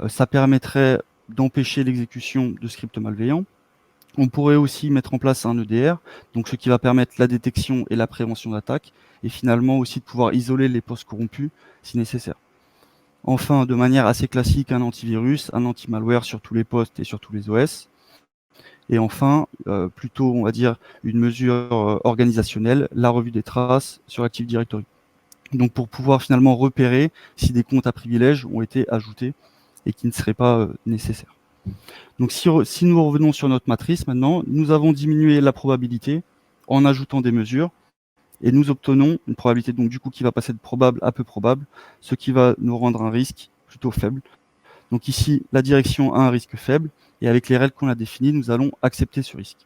Ça permettrait d'empêcher l'exécution de scripts malveillants. On pourrait aussi mettre en place un EDR, donc ce qui va permettre la détection et la prévention d'attaques, et finalement aussi de pouvoir isoler les postes corrompus si nécessaire. Enfin, de manière assez classique, un antivirus, un anti-malware sur tous les postes et sur tous les OS. Et enfin, plutôt, on va dire, une mesure organisationnelle, la revue des traces sur Active Directory. Donc pour pouvoir finalement repérer si des comptes à privilèges ont été ajoutés et qui ne seraient pas nécessaires. Donc si nous revenons sur notre matrice maintenant, nous avons diminué la probabilité en ajoutant des mesures et nous obtenons une probabilité donc du coup qui va passer de probable à peu probable, ce qui va nous rendre un risque plutôt faible. Donc ici, la direction a un risque faible et avec les règles qu'on a définies, nous allons accepter ce risque.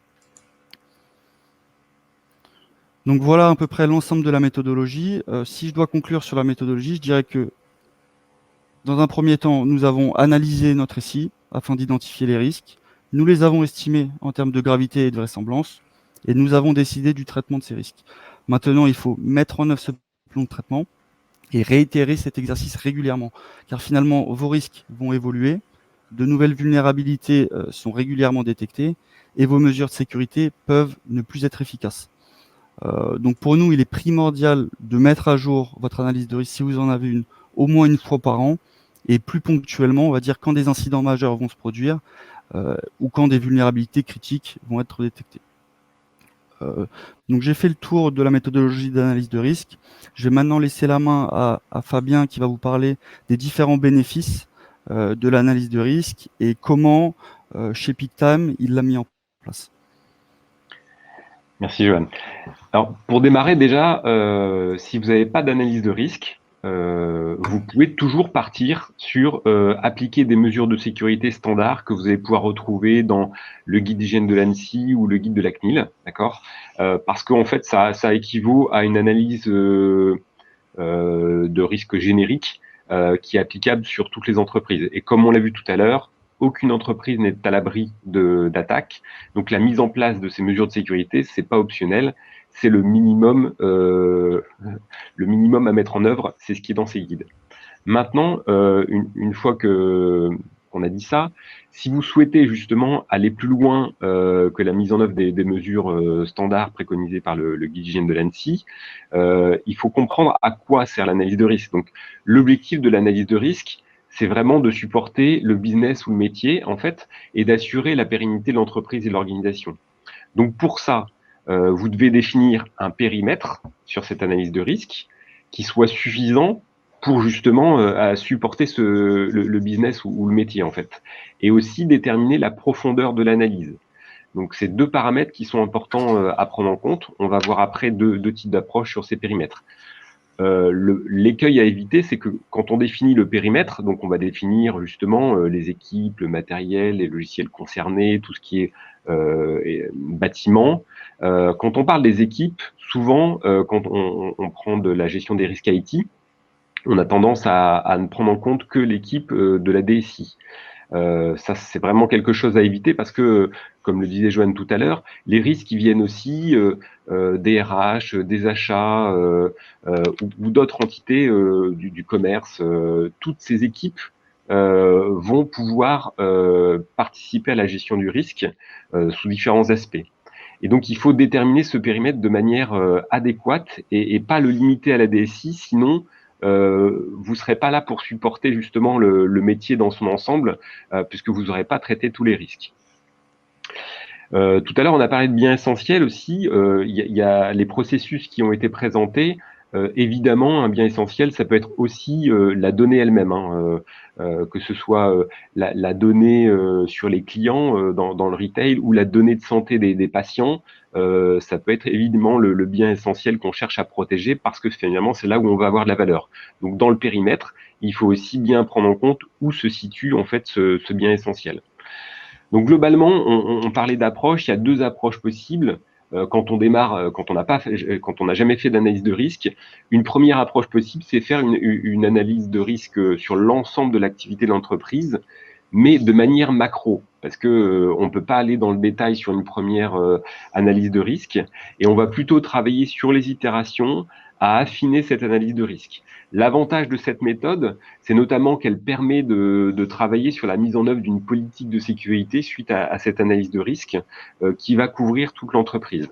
Donc voilà à peu près l'ensemble de la méthodologie. Si je dois conclure sur la méthodologie, je dirais que dans un premier temps, nous avons analysé notre récit afin d'identifier les risques. Nous les avons estimés en termes de gravité et de vraisemblance et nous avons décidé du traitement de ces risques. Maintenant, il faut mettre en œuvre ce plan de traitement et réitérer cet exercice régulièrement, car finalement, vos risques vont évoluer, de nouvelles vulnérabilités sont régulièrement détectées et vos mesures de sécurité peuvent ne plus être efficaces. Donc pour nous, il est primordial de mettre à jour votre analyse de risque si vous en avez une au moins une fois par an, et plus ponctuellement, on va dire quand des incidents majeurs vont se produire, ou quand des vulnérabilités critiques vont être détectées. Donc j'ai fait le tour de la méthodologie d'analyse de risque. Je vais maintenant laisser la main à Fabien qui va vous parler des différents bénéfices de l'analyse de risque et comment, chez PeakTime, il l'a mis en place. Merci Johan. Alors pour démarrer déjà, si vous n'avez pas d'analyse de risque, vous pouvez toujours partir sur appliquer des mesures de sécurité standards que vous allez pouvoir retrouver dans le guide d'hygiène de l'ANSSI ou le guide de la CNIL, d'accord, parce qu'en fait ça équivaut à une analyse de risque générique qui est applicable sur toutes les entreprises. Et comme on l'a vu tout à l'heure, aucune entreprise n'est à l'abri d'attaques. Donc la mise en place de ces mesures de sécurité, c'est pas optionnel, c'est le minimum à mettre en œuvre, c'est ce qui est dans ces guides. Maintenant, une fois qu'on a dit ça, si vous souhaitez justement aller plus loin que la mise en œuvre des mesures standards préconisées par le guide d'hygiène de l'ANSSI, il faut comprendre à quoi sert l'analyse de risque. Donc, l'objectif de l'analyse de risque, c'est vraiment de supporter le business ou le métier, en fait, et d'assurer la pérennité de l'entreprise et de l'organisation. Donc, pour ça, vous devez définir un périmètre sur cette analyse de risque qui soit suffisant pour justement à supporter le business ou le métier, en fait. Et aussi déterminer la profondeur de l'analyse. Donc, c'est deux paramètres qui sont importants à prendre en compte. On va voir après deux types d'approches sur ces périmètres. L'écueil à éviter, c'est que quand on définit le périmètre, donc on va définir justement les équipes, le matériel, les logiciels concernés, tout ce qui est bâtiment. Quand on parle des équipes, souvent, quand on prend de la gestion des risques IT, on a tendance à ne prendre en compte que l'équipe de la DSI. Ça, c'est vraiment quelque chose à éviter parce que, comme le disait Joanne tout à l'heure, les risques ils viennent aussi des RH, des achats ou d'autres entités du commerce. Toutes ces équipes vont pouvoir participer à la gestion du risque sous différents aspects. Et donc, il faut déterminer ce périmètre de manière adéquate et pas le limiter à la DSI, sinon vous ne serez pas là pour supporter justement le métier dans son ensemble, puisque vous n'aurez pas traité tous les risques. Tout à l'heure, on a parlé de biens essentiels aussi. Il y a les processus qui ont été présentés. Évidemment, un bien essentiel, ça peut être aussi la donnée elle-même, hein, que ce soit la donnée sur les clients dans le retail ou la donnée de santé des patients. Ça peut être évidemment le bien essentiel qu'on cherche à protéger parce que finalement, c'est là où on va avoir de la valeur. Donc, dans le périmètre, il faut aussi bien prendre en compte où se situe en fait ce bien essentiel. Donc globalement, on parlait d'approche, il y a deux approches possibles. Quand on démarre, quand on n'a jamais fait d'analyse de risque, une première approche possible, c'est faire une analyse de risque sur l'ensemble de l'activité de l'entreprise, mais de manière macro, parce que on peut pas aller dans le détail sur une première analyse de risque, et on va plutôt travailler sur les itérations à affiner cette analyse de risque. L'avantage de cette méthode, c'est notamment qu'elle permet de travailler sur la mise en œuvre d'une politique de sécurité suite à cette analyse de risque qui va couvrir toute l'entreprise.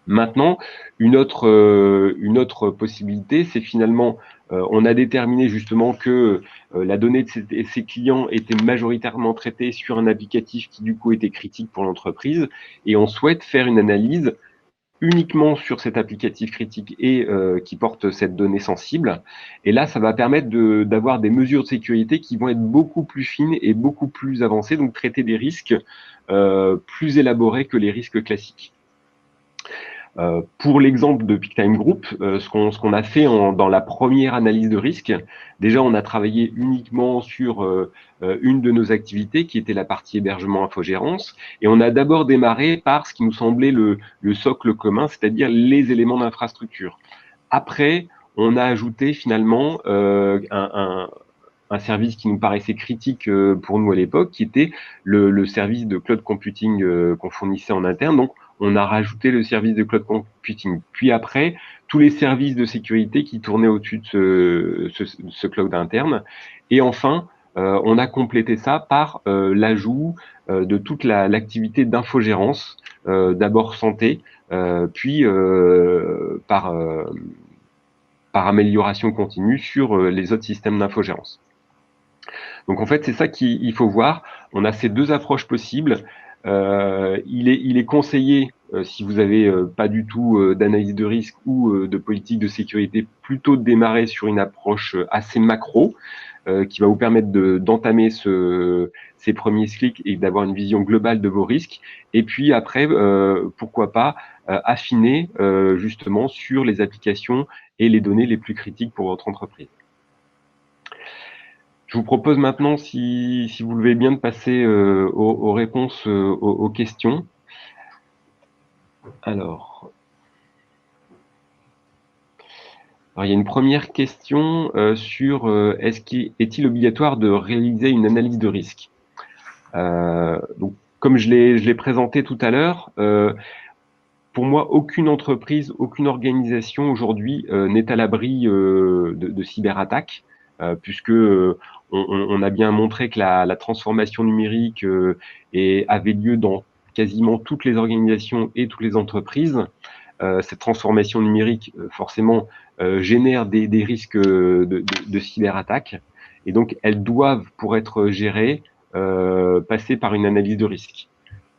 Maintenant, une autre possibilité, c'est finalement, on a déterminé justement que la donnée de ces clients était majoritairement traitée sur un applicatif qui du coup était critique pour l'entreprise, et on souhaite faire une analyse uniquement sur cet applicatif critique et qui porte cette donnée sensible. Et là, ça va permettre d'avoir des mesures de sécurité qui vont être beaucoup plus fines et beaucoup plus avancées, donc traiter des risques plus élaborés que les risques classiques. Pour l'exemple de PeakTime Group, ce qu'on a fait dans la première analyse de risque, déjà on a travaillé uniquement sur une de nos activités qui était la partie hébergement infogérance, et on a d'abord démarré par ce qui nous semblait le socle commun, c'est-à-dire les éléments d'infrastructure. Après, on a ajouté finalement un service qui nous paraissait critique pour nous à l'époque, qui était le service de cloud computing qu'on fournissait en interne. Donc, on a rajouté le service de cloud computing. Puis après, tous les services de sécurité qui tournaient au-dessus de ce cloud interne. Et enfin, on a complété ça par l'ajout de toute l'activité d'infogérance, d'abord santé, puis par par amélioration continue sur les autres systèmes d'infogérance. Donc en fait, c'est ça qu'il faut voir. On a ces deux approches possibles. Il est conseillé, si vous n'avez pas du tout d'analyse de risque ou de politique de sécurité, plutôt de démarrer sur une approche assez macro, qui va vous permettre d'entamer ces premiers clics et d'avoir une vision globale de vos risques. Et puis après, pourquoi pas affiner justement sur les applications et les données les plus critiques pour votre entreprise. Je vous propose maintenant, si vous le voulez bien, de passer aux réponses aux questions. Alors, il y a une première question sur est-il obligatoire de réaliser une analyse de risque? Donc, comme je l'ai présenté tout à l'heure, pour moi, aucune entreprise, aucune organisation aujourd'hui n'est à l'abri de cyberattaques, puisque on a bien montré que la transformation numérique avait lieu dans quasiment toutes les organisations et toutes les entreprises. Cette transformation numérique, forcément, génère des risques de cyberattaques. Et donc, elles doivent, pour être gérées, passer par une analyse de risque.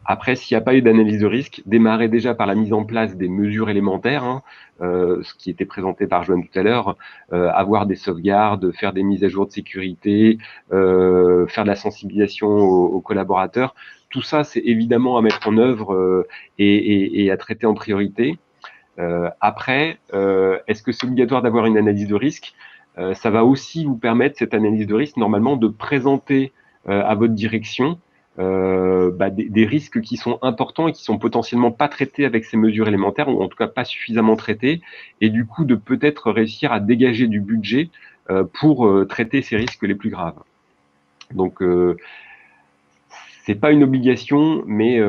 Après, s'il n'y a pas eu d'analyse de risque, démarrer déjà par la mise en place des mesures élémentaires, ce qui était présenté par Joanne tout à l'heure, avoir des sauvegardes, faire des mises à jour de sécurité, faire de la sensibilisation aux collaborateurs. Tout ça, c'est évidemment à mettre en œuvre et à traiter en priorité. Après, est-ce que c'est obligatoire d'avoir une analyse de risque? Ça va aussi vous permettre, cette analyse de risque, normalement, de présenter à votre direction des risques qui sont importants et qui sont potentiellement pas traités avec ces mesures élémentaires, ou en tout cas pas suffisamment traités, et du coup de peut-être réussir à dégager du budget pour traiter ces risques les plus graves. Donc c'est pas une obligation, mais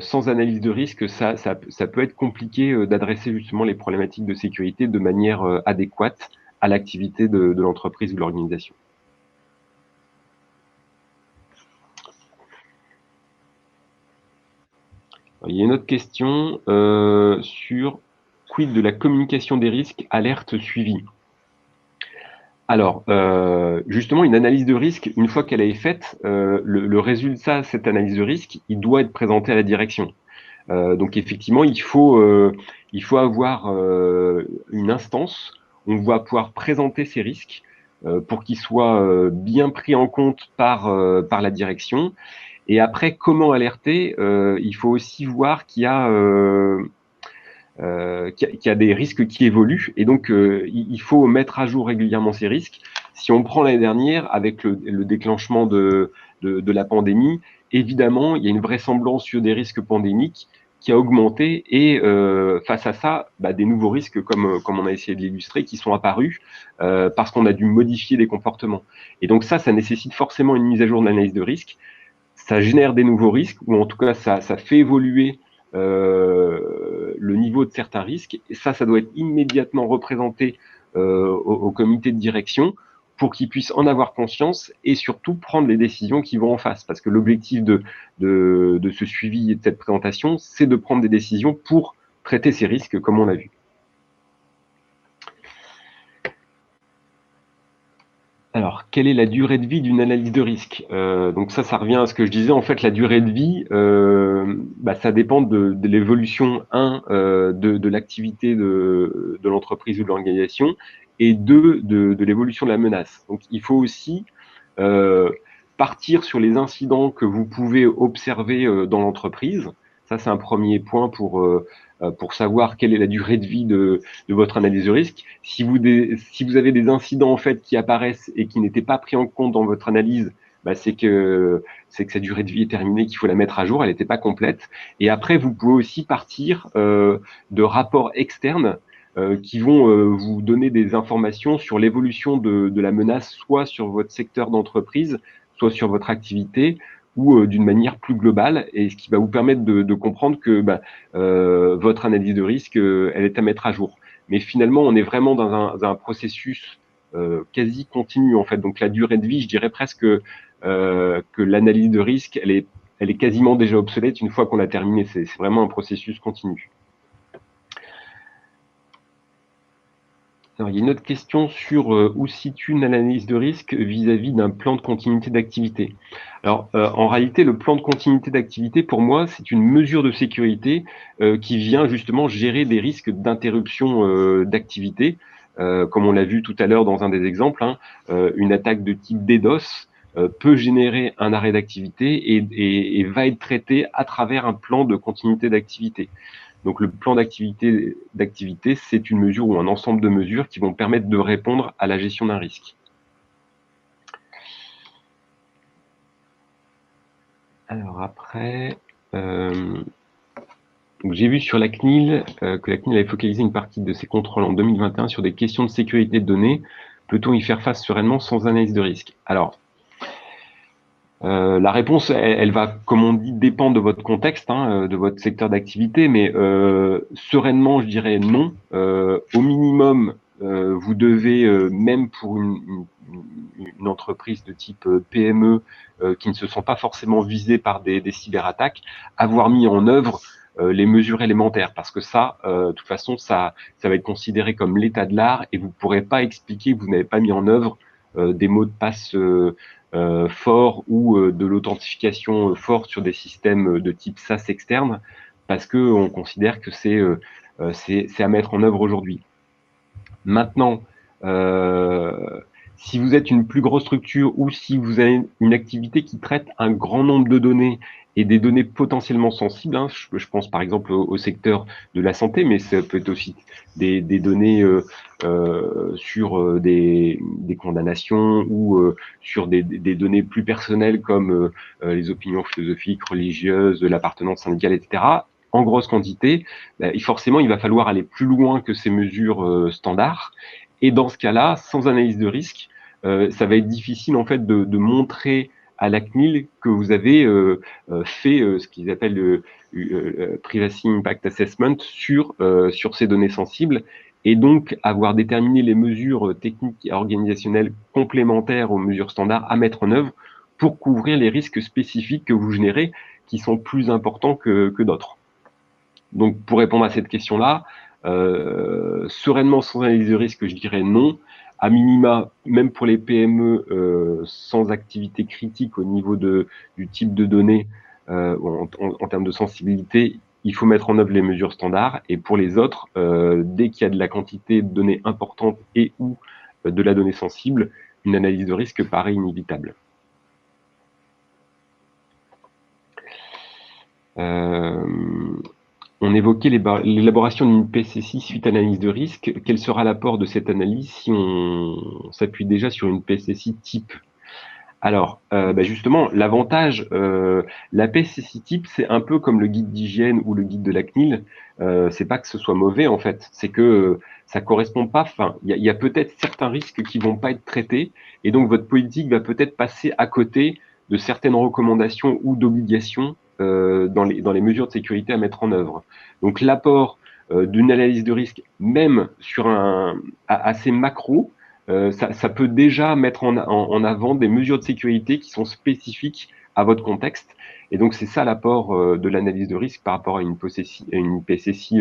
sans analyse de risque, ça peut être compliqué d'adresser justement les problématiques de sécurité de manière adéquate à l'activité de l'entreprise ou de l'organisation. Il y a une autre question sur quid de la communication des risques, alerte suivie. Alors, justement, une analyse de risque, une fois qu'elle est faite, le résultat de cette analyse de risque, il doit être présenté à la direction. Donc, effectivement, il faut avoir une instance où on va pouvoir présenter ces risques pour qu'ils soient bien pris en compte par la direction. Et après, comment alerter? Il faut aussi voir qu'il y a des risques qui évoluent, et donc il faut mettre à jour régulièrement ces risques. Si on prend l'année dernière, avec le déclenchement de la pandémie, évidemment, il y a une vraisemblance sur des risques pandémiques qui a augmenté, et face à ça, des nouveaux risques, comme on a essayé de l'illustrer, qui sont apparus parce qu'on a dû modifier des comportements. Et donc ça nécessite forcément une mise à jour de l'analyse de risque. Ça génère des nouveaux risques, ou en tout cas ça fait évoluer le niveau de certains risques, et ça doit être immédiatement représenté au comité de direction pour qu'ils puissent en avoir conscience et surtout prendre les décisions qui vont en face. Parce que l'objectif de ce suivi et de cette présentation, c'est de prendre des décisions pour traiter ces risques, comme on l'a vu. Alors, quelle est la durée de vie d'une analyse de risque? Donc ça revient à ce que je disais. En fait, la durée de vie, ça dépend de l'évolution, de l'activité de l'entreprise ou de l'organisation, et de l'évolution de la menace. Donc, il faut aussi partir sur les incidents que vous pouvez observer dans l'entreprise. Ça, c'est un premier point pour savoir quelle est la durée de vie de votre analyse de risque. Si vous avez des incidents en fait qui apparaissent et qui n'étaient pas pris en compte dans votre analyse, c'est que sa durée de vie est terminée, qu'il faut la mettre à jour, elle n'était pas complète. Et après, vous pouvez aussi partir de rapports externes qui vont vous donner des informations sur l'évolution de la menace, soit sur votre secteur d'entreprise, soit sur votre activité, ou d'une manière plus globale, et ce qui va vous permettre de comprendre que votre analyse de risque, elle est à mettre à jour. Mais finalement, on est vraiment dans un processus quasi continu, en fait. Donc la durée de vie, je dirais presque que l'analyse de risque, elle est quasiment déjà obsolète une fois qu'on l'a terminée. C'est vraiment un processus continu. Alors, il y a une autre question sur où se situe une analyse de risque vis-à-vis d'un plan de continuité d'activité. Alors, en réalité, le plan de continuité d'activité, pour moi, c'est une mesure de sécurité qui vient justement gérer des risques d'interruption d'activité. Comme on l'a vu tout à l'heure dans un des exemples, hein, une attaque de type DDoS peut générer un arrêt d'activité et va être traité à travers un plan de continuité d'activité. Donc le plan d'activité, c'est une mesure ou un ensemble de mesures qui vont permettre de répondre à la gestion d'un risque. Alors après, j'ai vu sur la CNIL que la CNIL avait focalisé une partie de ses contrôles en 2021 sur des questions de sécurité de données. Peut-on y faire face sereinement sans analyse de risque? Alors, la réponse, elle va, comme on dit, dépendre de votre contexte, hein, de votre secteur d'activité, mais sereinement, je dirais non. Au minimum, vous devez, même pour une entreprise de type PME qui ne se sent pas forcément visée par des cyberattaques, avoir mis en œuvre les mesures élémentaires, parce que ça, de toute façon, ça va être considéré comme l'état de l'art et vous ne pourrez pas expliquer que vous n'avez pas mis en œuvre des mots de passe fort ou de l'authentification forte sur des systèmes de type SaaS externe, parce que on considère que c'est à mettre en œuvre aujourd'hui. Maintenant, si vous êtes une plus grosse structure ou si vous avez une activité qui traite un grand nombre de données et des données potentiellement sensibles, hein, je pense par exemple au secteur de la santé, mais ça peut être aussi des données sur des condamnations ou sur des données plus personnelles comme les opinions philosophiques, religieuses, l'appartenance syndicale, etc. En grosse quantité, forcément, il va falloir aller plus loin que ces mesures standards. Et dans ce cas-là, sans analyse de risque, ça va être difficile en fait de montrer à la CNIL que vous avez fait ce qu'ils appellent le Privacy Impact Assessment sur ces données sensibles, et donc avoir déterminé les mesures techniques et organisationnelles complémentaires aux mesures standards à mettre en œuvre pour couvrir les risques spécifiques que vous générez, qui sont plus importants que d'autres. Donc, pour répondre à cette question-là, sereinement sans analyse de risque, je dirais non. À minima, même pour les PME sans activité critique au niveau du type de données en termes de sensibilité, il faut mettre en œuvre les mesures standards. Et pour les autres, dès qu'il y a de la quantité de données importante et ou de la donnée sensible, une analyse de risque paraît inévitable. On évoquait l'élaboration d'une PCSI suite à l'analyse de risque. Quel sera l'apport de cette analyse si on s'appuie déjà sur une PCSI type? Alors, justement, l'avantage, la PCSI type, c'est un peu comme le guide d'hygiène ou le guide de la CNIL. C'est pas que ce soit mauvais, en fait. C'est que ça correspond pas. Enfin, il y a peut-être certains risques qui vont pas être traités, et donc votre politique va peut-être passer à côté de certaines recommandations ou d'obligations dans les mesures de sécurité à mettre en œuvre. Donc, l'apport d'une analyse de risque, même sur assez macro, ça peut déjà mettre en avant des mesures de sécurité qui sont spécifiques à votre contexte. Et donc, c'est ça l'apport de l'analyse de risque par rapport à une PCSI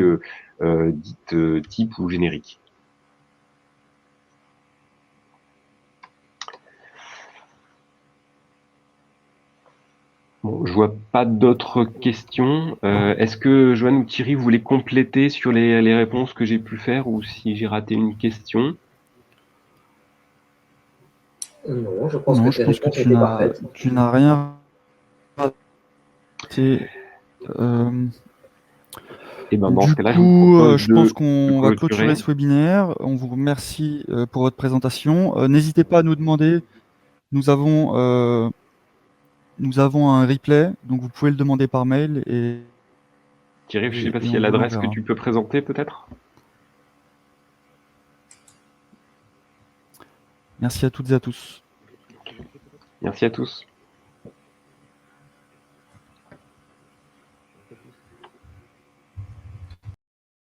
dite type ou générique. Bon, je vois pas d'autres questions. Est-ce que Joanne ou Thierry, vous voulez compléter sur les réponses que j'ai pu faire ou si j'ai raté une question? Non, je pense que tu n'as rien raté. Et ben, dans ce cas-là, je pense qu'on va clôturer ce webinaire. On vous remercie pour votre présentation. N'hésitez pas à nous demander. Nous avons un replay, donc vous pouvez le demander par mail. Thierry, je ne sais pas s'il y a l'adresse que tu peux présenter peut-être. Merci à toutes et à tous. Merci à tous.